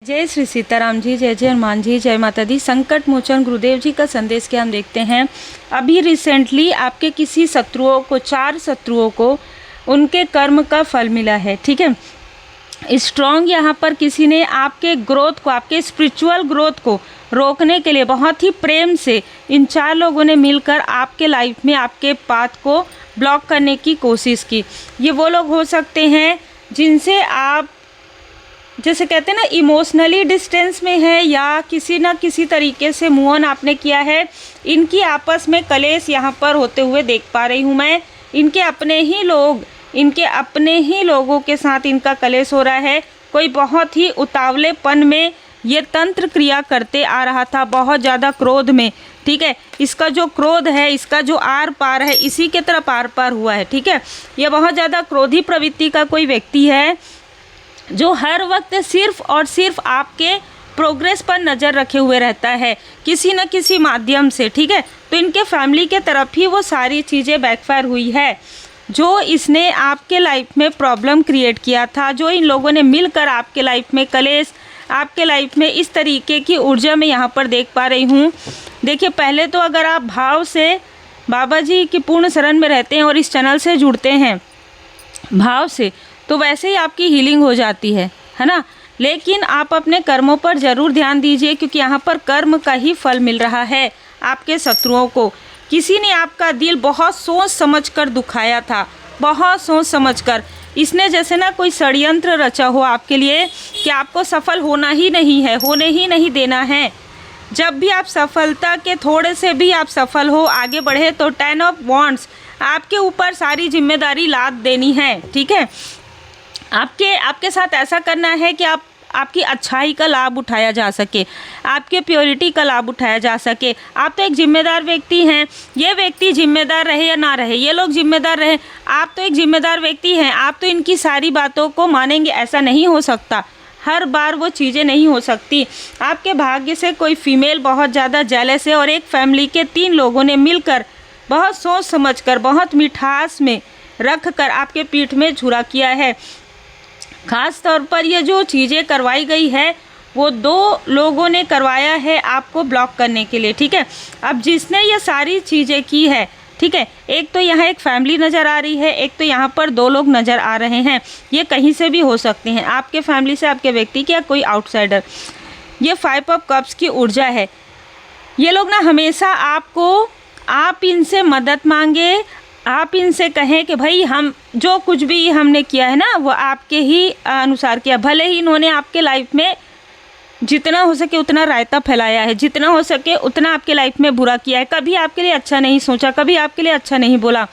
जय श्री सीताराम जी, जय जय हनुमान जी, जय माता दी। संकट मोचन गुरुदेव जी का संदेश क्या हम देखते हैं। अभी रिसेंटली आपके किसी शत्रुओं को, 4 शत्रुओं को उनके कर्म का फल मिला है। ठीक है, स्ट्रॉन्ग यहाँ पर किसी ने आपके ग्रोथ को, आपके स्पिरिचुअल ग्रोथ को रोकने के लिए बहुत ही प्रेम से इन 4 लोगों ने मिलकर आपके लाइफ में आपके पाथ को ब्लॉक करने की कोशिश की। ये वो लोग हो सकते हैं जिनसे आप जैसे कहते हैं ना इमोशनली डिस्टेंस में है, या किसी ना किसी तरीके से मूव ऑन आपने किया है। इनकी आपस में कलेश यहाँ पर होते हुए देख पा रही हूँ मैं। इनके अपने ही लोगों के साथ इनका कलेश हो रहा है। कोई बहुत ही उतावलेपन में ये तंत्र क्रिया करते आ रहा था, बहुत ज़्यादा क्रोध में। ठीक है, इसका जो क्रोध है, इसका जो आर पार है, इसी के तरफ आर पार हुआ है। ठीक है, ये बहुत ज़्यादा क्रोधी प्रवृत्ति का कोई व्यक्ति है जो हर वक्त सिर्फ और सिर्फ आपके प्रोग्रेस पर नज़र रखे हुए रहता है किसी न किसी माध्यम से। ठीक है, तो इनके फैमिली के तरफ ही वो सारी चीज़ें बैकफायर हुई है। जो इसने आपके लाइफ में प्रॉब्लम क्रिएट किया था, जो इन लोगों ने मिलकर आपके लाइफ में कलेश, आपके लाइफ में इस तरीके की ऊर्जा मैं यहाँ पर देख पा रही हूँ। देखिए, पहले तो अगर आप भाव से बाबा जी की पूर्ण शरण में रहते हैं और इस चैनल से जुड़ते हैं भाव से, तो वैसे ही आपकी हीलिंग हो जाती है ना। लेकिन आप अपने कर्मों पर ज़रूर ध्यान दीजिए, क्योंकि यहाँ पर कर्म का ही फल मिल रहा है आपके शत्रुओं को। किसी ने आपका दिल बहुत सोच समझ कर दुखाया था, बहुत सोच समझ कर। इसने जैसे ना कोई षड्यंत्र रचा हो आपके लिए कि आपको सफल होना ही नहीं है, होने ही नहीं देना है। जब भी आप सफलता के थोड़े से भी आप सफल हो, आगे बढ़े, तो 10 ऑफ वॉन्ड्स आपके ऊपर सारी जिम्मेदारी लाद देनी है। ठीक है, आपके साथ ऐसा करना है कि आपकी अच्छाई का लाभ उठाया जा सके, आपके प्योरिटी का लाभ उठाया जा सके। आप तो एक जिम्मेदार व्यक्ति हैं। ये व्यक्ति जिम्मेदार रहे या ना रहे, ये लोग जिम्मेदार रहे, आप तो एक जिम्मेदार व्यक्ति हैं। आप तो इनकी सारी बातों को मानेंगे, ऐसा नहीं हो सकता। हर बार वो चीज़ें नहीं हो सकती। आपके भाग्य से कोई फीमेल बहुत ज़्यादा जेलस है, और एक फैमिली के 3 लोगों ने मिलकर बहुत सोच समझ कर, बहुत मिठास में रख कर आपके पीठ में छुरा किया है। ख़ास तौर पर ये जो चीज़ें करवाई गई है, वो 2 लोगों ने करवाया है आपको ब्लॉक करने के लिए। ठीक है, अब जिसने ये सारी चीज़ें की है, ठीक है, एक तो यहाँ एक फैमिली नज़र आ रही है, एक तो यहाँ पर 2 लोग नज़र आ रहे हैं। ये कहीं से भी हो सकते हैं, आपके फैमिली से, आपके व्यक्ति के, या कोई आउटसाइडर। ये 5 ऑफ कप्स की ऊर्जा है। ये लोग ना हमेशा आप इनसे मदद मांगे, आप इनसे कहें कि भाई हम जो कुछ भी हमने किया है ना, वो आपके ही अनुसार किया। भले ही इन्होंने आपके लाइफ में जितना हो सके उतना रायता फैलाया है, जितना हो सके उतना आपके लाइफ में बुरा किया है, कभी आपके लिए अच्छा नहीं सोचा, कभी आपके लिए अच्छा नहीं बोला,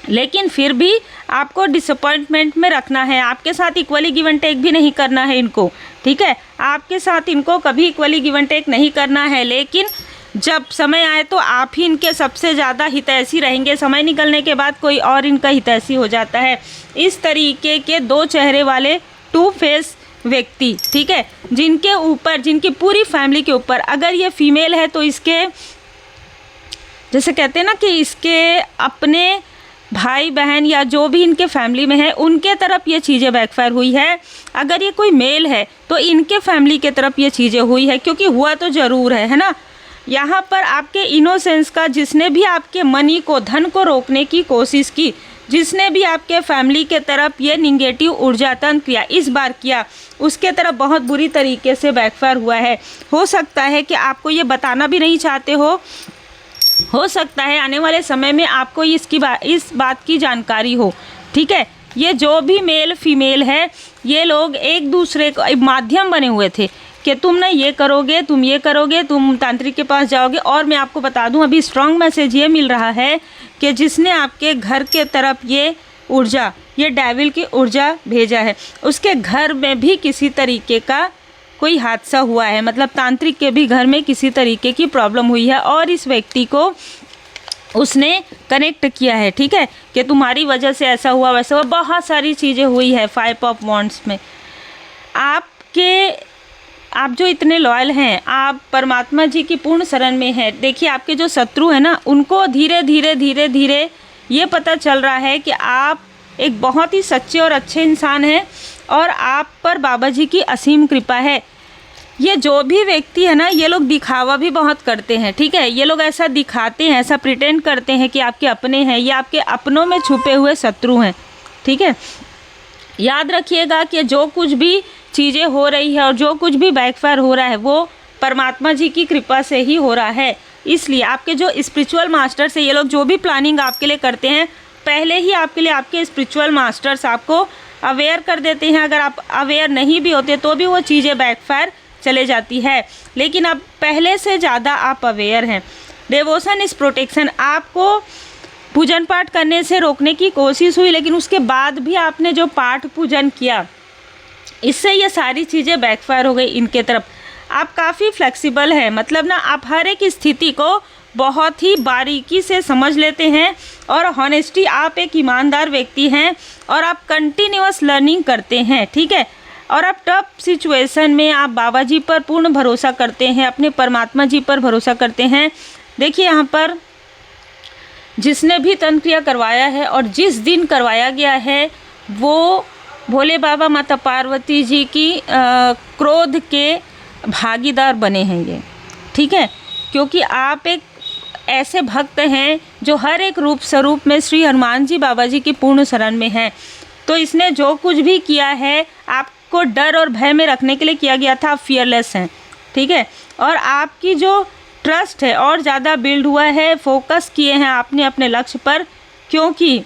लेकिन फिर भी आपको डिसअपॉइंटमेंट में रखना है। आपके साथ इक्वली गिव एंड टेक भी नहीं करना है इनको। ठीक है, आपके साथ इनको कभी इक्वली गिव एंड टेक नहीं करना है। लेकिन जब समय आए तो आप ही इनके सबसे ज़्यादा हितैषी रहेंगे। समय निकलने के बाद कोई और इनका हितैषी हो जाता है। इस तरीके के 2 चेहरे वाले 2 फेस व्यक्ति, ठीक है, जिनके ऊपर, जिनकी पूरी फैमिली के ऊपर, अगर ये फीमेल है तो इसके जैसे कहते हैं ना कि इसके अपने भाई बहन या जो भी इनके फैमिली में है, उनके तरफ ये चीज़ें बैकफायर हुई है। अगर ये कोई मेल है तो इनके फैमिली के तरफ ये चीज़ें हुई है, क्योंकि हुआ तो ज़रूर है ना। यहाँ पर आपके इनोसेंस का, जिसने भी आपके मनी को, धन को रोकने की कोशिश की, जिसने भी आपके फैमिली के तरफ ये निगेटिव ऊर्जा तंत्र किया, इस बार किया, उसके तरफ बहुत बुरी तरीके से बैकफायर हुआ है। हो सकता है कि आपको ये बताना भी नहीं चाहते हो सकता है आने वाले समय में आपको इस बात की जानकारी हो। ठीक है, ये जो भी मेल फीमेल है, ये लोग एक दूसरे को माध्यम बने हुए थे कि तुम ना ये करोगे, तुम ये करोगे, तुम तांत्रिक के पास जाओगे। और मैं आपको बता दूं, अभी स्ट्रॉन्ग मैसेज ये मिल रहा है कि जिसने आपके घर के तरफ ये ऊर्जा, ये डेविल की ऊर्जा भेजा है, उसके घर में भी किसी तरीके का कोई हादसा हुआ है। मतलब तांत्रिक के भी घर में किसी तरीके की प्रॉब्लम हुई है, और इस व्यक्ति को उसने कनेक्ट किया है। ठीक है, कि तुम्हारी वजह से ऐसा हुआ, वैसा हुआ, बहुत सारी चीज़ें हुई है 5 ऑफ वॉन्ड्स में। आप जो इतने लॉयल हैं, आप परमात्मा जी की पूर्ण शरण में हैं। देखिए, आपके जो शत्रु हैं ना, उनको धीरे धीरे ये पता चल रहा है कि आप एक बहुत ही सच्चे और अच्छे इंसान हैं, और आप पर बाबा जी की असीम कृपा है। ये जो भी व्यक्ति है ना, ये लोग दिखावा भी बहुत करते हैं, ठीक है। ये लोग ऐसा दिखाते हैं, ऐसा प्रिटेंड करते हैं कि आपके अपने हैं, ये आपके अपनों में छुपे हुए शत्रु हैं, ठीक है। याद रखिएगा कि जो कुछ भी चीज़ें हो रही है और जो कुछ भी बैकफायर हो रहा है वो परमात्मा जी की कृपा से ही हो रहा है। इसलिए आपके जो स्पिरिचुअल मास्टर्स है, ये लोग जो भी प्लानिंग आपके लिए करते हैं, पहले ही आपके लिए आपके स्पिरिचुअल मास्टर्स आपको अवेयर कर देते हैं। अगर आप अवेयर नहीं भी होते तो भी वो चीज़ें बैकफायर चले जाती है, लेकिन अब पहले से ज़्यादा आप अवेयर हैं। Devotion is protection. आपको पूजन पाठ करने से रोकने की कोशिश हुई, लेकिन उसके बाद भी आपने जो पाठ पूजन किया, इससे ये सारी चीज़ें बैकफायर हो गई इनके तरफ। आप काफ़ी फ्लेक्सिबल है, मतलब ना आप हर एक स्थिति को बहुत ही बारीकी से समझ लेते हैं और हॉनेस्टी, आप एक ईमानदार व्यक्ति हैं और आप कंटिन्यूअस लर्निंग करते हैं, ठीक है। और आप टफ सिचुएशन में आप बाबा जी पर पूर्ण भरोसा करते हैं, अपने परमात्मा जी पर भरोसा करते हैं। देखिए यहाँ पर जिसने भी तंत्र क्रिया करवाया है और जिस दिन करवाया गया है, वो भोले बाबा माता पार्वती जी की क्रोध के भागीदार बने हैं ये, ठीक है। क्योंकि आप एक ऐसे भक्त हैं जो हर एक रूप स्वरूप में श्री हनुमान जी बाबा जी की पूर्ण शरण में हैं। तो इसने जो कुछ भी किया है आपको डर और भय में रखने के लिए किया गया था। आप फियरलेस हैं, ठीक है। और आपकी जो ट्रस्ट है और ज़्यादा बिल्ड हुआ है, फोकस किए हैं आपने अपने लक्ष्य पर, क्योंकि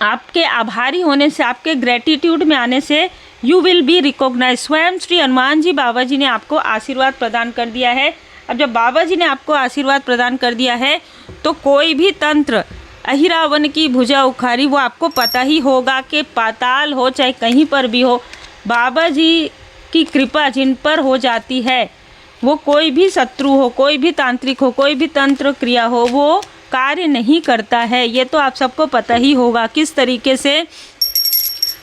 आपके आभारी होने से, आपके ग्रेटिट्यूड में आने से यू विल बी रिकॉग्नाइज। स्वयं श्री हनुमान जी बाबा जी ने आपको आशीर्वाद प्रदान कर दिया है। अब जब बाबा जी ने आपको आशीर्वाद प्रदान कर दिया है तो कोई भी तंत्र अहिरावण की भुजा उखाड़ी, वो आपको पता ही होगा कि पाताल हो चाहे कहीं पर भी हो, बाबा जी की कृपा जिन पर हो जाती है, वो कोई भी शत्रु हो, कोई भी तांत्रिक हो, कोई भी तंत्र क्रिया हो, वो कार्य नहीं करता है। ये तो आप सबको पता ही होगा किस तरीके से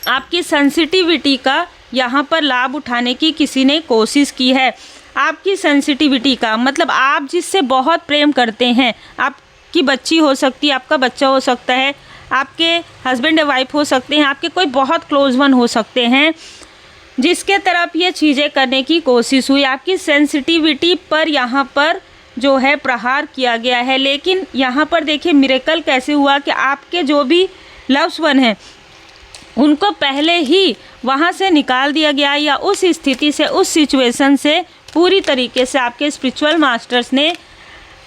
आपकी सेंसिटिविटी का यहाँ पर लाभ उठाने की किसी ने कोशिश की है। आपकी सेंसिटिविटी का मतलब आप जिससे बहुत प्रेम करते हैं, आपकी बच्ची हो सकती है, आपका बच्चा हो सकता है, आपके हस्बैंड या वाइफ हो सकते हैं, आपके कोई बहुत क्लोज वन हो सकते हैं, जिसके तरफ ये चीज़ें करने की कोशिश हुई। आपकी सेंसिटिविटी पर यहाँ पर जो है प्रहार किया गया है। लेकिन यहाँ पर देखिए मिरेकल कैसे हुआ कि आपके जो भी लव्स वन हैं उनको पहले ही वहाँ से निकाल दिया गया, या उस स्थिति से, उस सिचुएशन से पूरी तरीके से आपके स्पिरिचुअल मास्टर्स ने,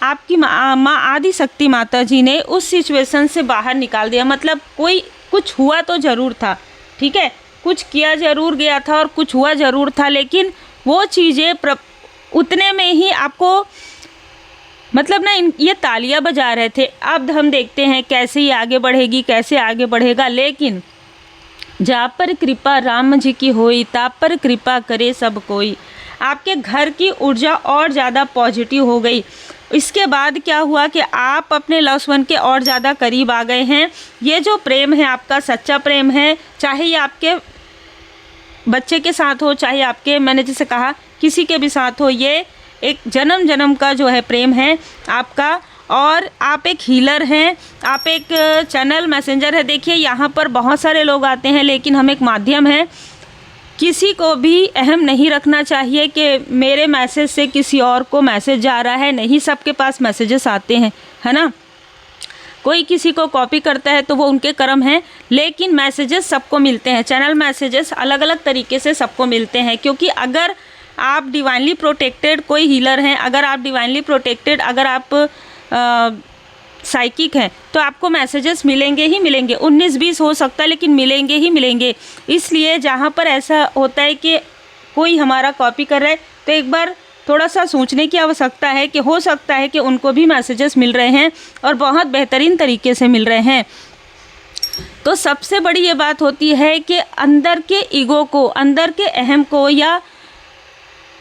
आपकी माँ आदि शक्ति माता जी ने उस सिचुएशन से बाहर निकाल दिया। मतलब कोई कुछ हुआ तो ज़रूर था, ठीक है, कुछ किया ज़रूर गया था और कुछ हुआ ज़रूर था, लेकिन वो चीज़ें उतने में ही आपको मतलब ना ये तालियां बजा रहे थे। अब हम देखते हैं कैसे ये आगे बढ़ेगी, कैसे आगे बढ़ेगा। लेकिन जहाँ पर कृपा राम जी की होई, ता पर कृपा करे सब कोई। आपके घर की ऊर्जा और ज़्यादा पॉजिटिव हो गई। इसके बाद क्या हुआ कि आप अपने लव्स वन के और ज़्यादा करीब आ गए हैं। ये जो प्रेम है आपका सच्चा प्रेम है, चाहे ये आपके बच्चे के साथ हो, चाहे आपके, मैंने जैसे कहा, किसी के भी साथ हो, ये एक जन्म जन्म का जो है प्रेम है आपका। और आप एक हीलर हैं, आप एक चैनल मैसेंजर है। देखिए यहाँ पर बहुत सारे लोग आते हैं, लेकिन हम एक माध्यम हैं। किसी को भी अहम नहीं रखना चाहिए कि मेरे मैसेज से किसी और को मैसेज जा रहा है। नहीं, सबके पास मैसेजेस आते हैं, है ना। कोई किसी को कॉपी करता है तो वो उनके कर्म हैं, लेकिन मैसेजेस सबको मिलते हैं। चैनल मैसेजेस अलग अलग तरीके से सबको मिलते हैं, क्योंकि अगर आप डिवाइनली प्रोटेक्टेड कोई हीलर हैं, अगर आप डिवाइनली प्रोटेक्टेड, अगर आप साइकिक हैं, तो आपको मैसेजेस मिलेंगे ही मिलेंगे। 19-20 हो सकता है, लेकिन मिलेंगे ही मिलेंगे। इसलिए जहाँ पर ऐसा होता है कि कोई हमारा कॉपी कर रहा है, तो एक बार थोड़ा सा सोचने की आवश्यकता है कि हो सकता है कि उनको भी मैसेजेस मिल रहे हैं और बहुत बेहतरीन तरीके से मिल रहे हैं। तो सबसे बड़ी ये बात होती है कि अंदर के ईगो को, अंदर के अहम को, या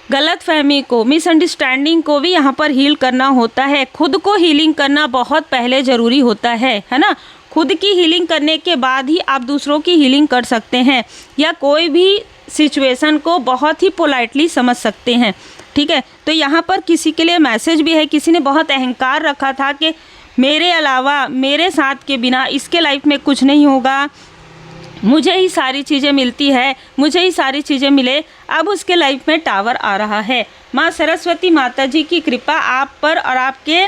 गलत फहमी को, मिसअंडरस्टैंडिंग को भी यहाँ पर हील करना होता है। खुद को हीलिंग करना बहुत पहले ज़रूरी होता है ना। खुद की हीलिंग करने के बाद ही आप दूसरों की हीलिंग कर सकते हैं, या कोई भी सिचुएशन को बहुत ही पोलाइटली समझ सकते हैं, ठीक है। तो यहाँ पर किसी के लिए मैसेज भी है। किसी ने बहुत अहंकार रखा था कि मेरे अलावा, मेरे साथ के बिना इसके लाइफ में कुछ नहीं होगा, मुझे ही सारी चीज़ें मिलती है, मुझे ही सारी चीज़ें मिले। अब उसके लाइफ में टावर आ रहा है। माँ सरस्वती माता जी की कृपा आप पर और आपके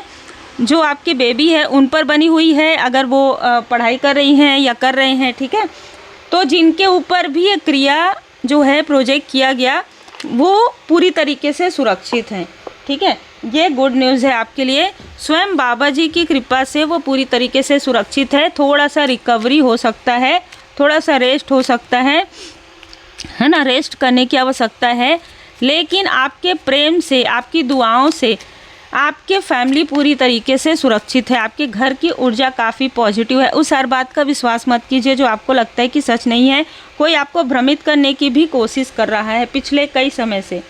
जो आपके बेबी है उन पर बनी हुई है, अगर वो पढ़ाई कर रही हैं या कर रहे हैं, ठीक है। तो जिनके ऊपर भी ये क्रिया जो है प्रोजेक्ट किया गया वो पूरी तरीके से सुरक्षित हैं, ठीक है। ये गुड न्यूज़ है आपके लिए। स्वयं बाबा जी की कृपा से वो पूरी तरीके से सुरक्षित है। थोड़ा सा रिकवरी हो सकता है, थोड़ा सा रेस्ट हो सकता है ना, रेस्ट करने की आवश्यकता है। लेकिन आपके प्रेम से, आपकी दुआओं से आपके फैमिली पूरी तरीके से सुरक्षित है। आपके घर की ऊर्जा काफ़ी पॉजिटिव है। उस हर बात का विश्वास मत कीजिए जो आपको लगता है कि सच नहीं है। कोई आपको भ्रमित करने की भी कोशिश कर रहा है पिछले कई समय से,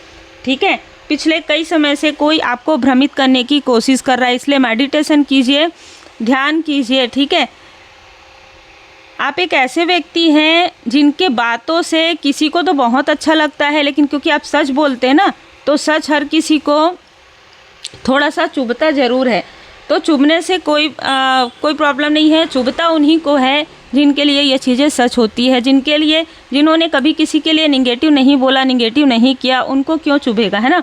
ठीक है। पिछले कई समय से कोई आपको भ्रमित करने की कोशिश कर रहा है, इसलिए मेडिटेशन कीजिए, ध्यान कीजिए, ठीक है। आप एक ऐसे व्यक्ति हैं जिनके बातों से किसी को तो बहुत अच्छा लगता है, लेकिन क्योंकि आप सच बोलते हैं ना, तो सच हर किसी को थोड़ा सा चुभता ज़रूर है। तो चुभने से कोई प्रॉब्लम नहीं है। चुभता उन्हीं को है जिनके लिए ये चीज़ें सच होती है, जिन्होंने कभी किसी के लिए निगेटिव नहीं बोला, निगेटिव नहीं किया, उनको क्यों चुभेगा, है ना।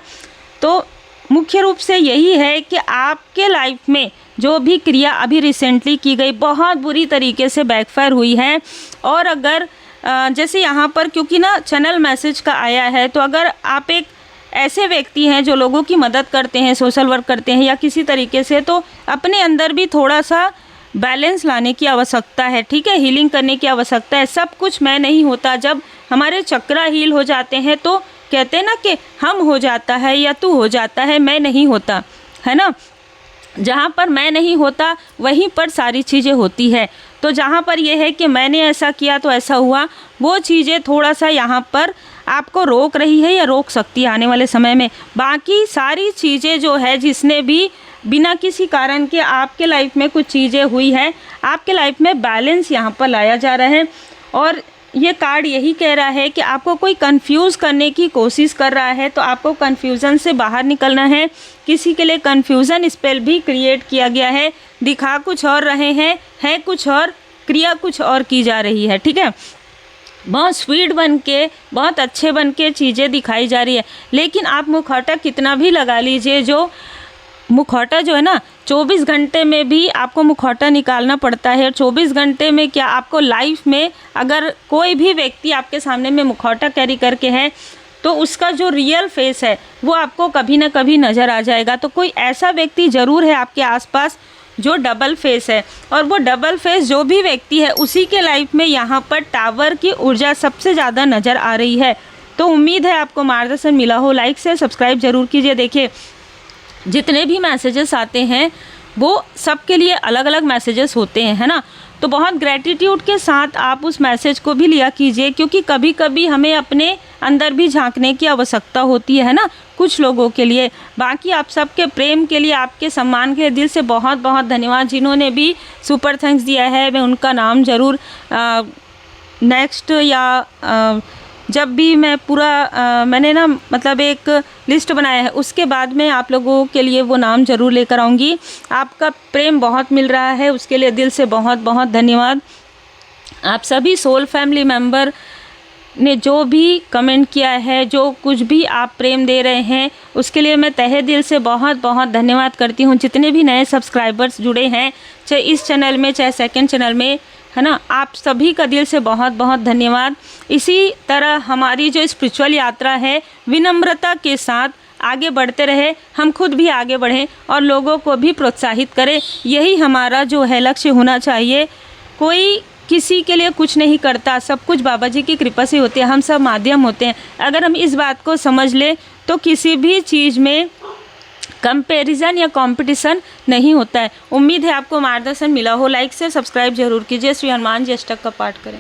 तो मुख्य रूप से यही है कि आपके लाइफ में जो भी क्रिया अभी रिसेंटली की गई बहुत बुरी तरीके से बैकफायर हुई है। और अगर जैसे यहाँ पर क्योंकि ना चैनल मैसेज का आया है, तो अगर आप एक ऐसे व्यक्ति हैं जो लोगों की मदद करते हैं, सोशल वर्क करते हैं या किसी तरीके से, तो अपने अंदर भी थोड़ा सा बैलेंस लाने की आवश्यकता है, ठीक है। हीलिंग करने की आवश्यकता है। सब कुछ मैं नहीं होता। जब हमारे चक्रा हील हो जाते हैं तो कहते हैं ना कि हम हो जाता है या तू हो जाता है, मैं नहीं होता, है ना। जहाँ पर मैं नहीं होता वहीं पर सारी चीज़ें होती है। तो जहाँ पर यह है कि मैंने ऐसा किया तो ऐसा हुआ, वो चीज़ें थोड़ा सा यहाँ पर आपको रोक रही है या रोक सकती है आने वाले समय में। बाकी सारी चीज़ें जो है, जिसने भी बिना किसी कारण के आपके लाइफ में कुछ चीज़ें हुई है, आपके लाइफ में बैलेंस यहाँ पर लाया जा रहा है। और ये कार्ड यही कह रहा है कि आपको कोई कंफ्यूज करने की कोशिश कर रहा है, तो आपको कंफ्यूजन से बाहर निकलना है। किसी के लिए कंफ्यूजन स्पेल भी क्रिएट किया गया है। दिखा कुछ और रहे हैं, है कुछ और, क्रिया कुछ और की जा रही है, ठीक है। बहुत स्वीट बन के, बहुत अच्छे बन के चीज़ें दिखाई जा रही है। लेकिन आप मुखौटा कितना भी लगा लीजिए, जो मुखौटा जो है ना, 24 घंटे में भी आपको मुखौटा निकालना पड़ता है। 24 घंटे में क्या, आपको लाइफ में अगर कोई भी व्यक्ति आपके सामने में मुखौटा कैरी करके है, तो उसका जो रियल फेस है वो आपको कभी ना कभी नज़र आ जाएगा। तो कोई ऐसा व्यक्ति ज़रूर है आपके आसपास जो डबल फेस है, और वो डबल फेस जो भी व्यक्ति है उसी के लाइफ में यहाँ पर टावर की ऊर्जा सबसे ज़्यादा नज़र आ रही है। तो उम्मीद है आपको मार्गदर्शन मिला हो। लाइक से सब्सक्राइब ज़रूर कीजिए। देखिए, जितने भी मैसेजेस आते हैं वो सबके लिए अलग अलग मैसेजेस होते हैं, है ना। तो बहुत ग्रैटिट्यूड के साथ आप उस मैसेज को भी लिया कीजिए, क्योंकि कभी कभी हमें अपने अंदर भी झांकने की आवश्यकता होती है ना, कुछ लोगों के लिए। बाकी आप सबके प्रेम के लिए, आपके सम्मान के लिए दिल से बहुत बहुत धन्यवाद। जिन्होंने भी सुपर थैंक्स दिया है, मैं उनका नाम ज़रूर नेक्स्ट या जब भी मैं पूरा मैंने ना मतलब एक लिस्ट बनाया है, उसके बाद में आप लोगों के लिए वो नाम ज़रूर लेकर आऊँगी। आपका प्रेम बहुत मिल रहा है, उसके लिए दिल से बहुत बहुत धन्यवाद। आप सभी सोल फैमिली मेम्बर ने जो भी कमेंट किया है, जो कुछ भी आप प्रेम दे रहे हैं, उसके लिए मैं तहे दिल से बहुत बहुत धन्यवाद करती हूँ। जितने भी नए सब्सक्राइबर्स जुड़े हैं, चाहे इस चैनल में चाहे सेकंड चैनल में, है ना, आप सभी का दिल से बहुत बहुत धन्यवाद। इसी तरह हमारी जो स्पिरिचुअल यात्रा है, विनम्रता के साथ आगे बढ़ते रहे, हम खुद भी आगे बढ़ें और लोगों को भी प्रोत्साहित करें। यही हमारा जो है लक्ष्य होना चाहिए। कोई किसी के लिए कुछ नहीं करता, सब कुछ बाबा जी की कृपा से होते हैं, हम सब माध्यम होते हैं। अगर हम इस बात को समझ लें तो किसी भी चीज़ में कंपैरिजन या कंपटीशन नहीं होता है। उम्मीद है आपको मार्गदर्शन मिला हो। लाइक से सब्सक्राइब जरूर कीजिए। श्री हनुमान जी अष्टक का पाठ करें।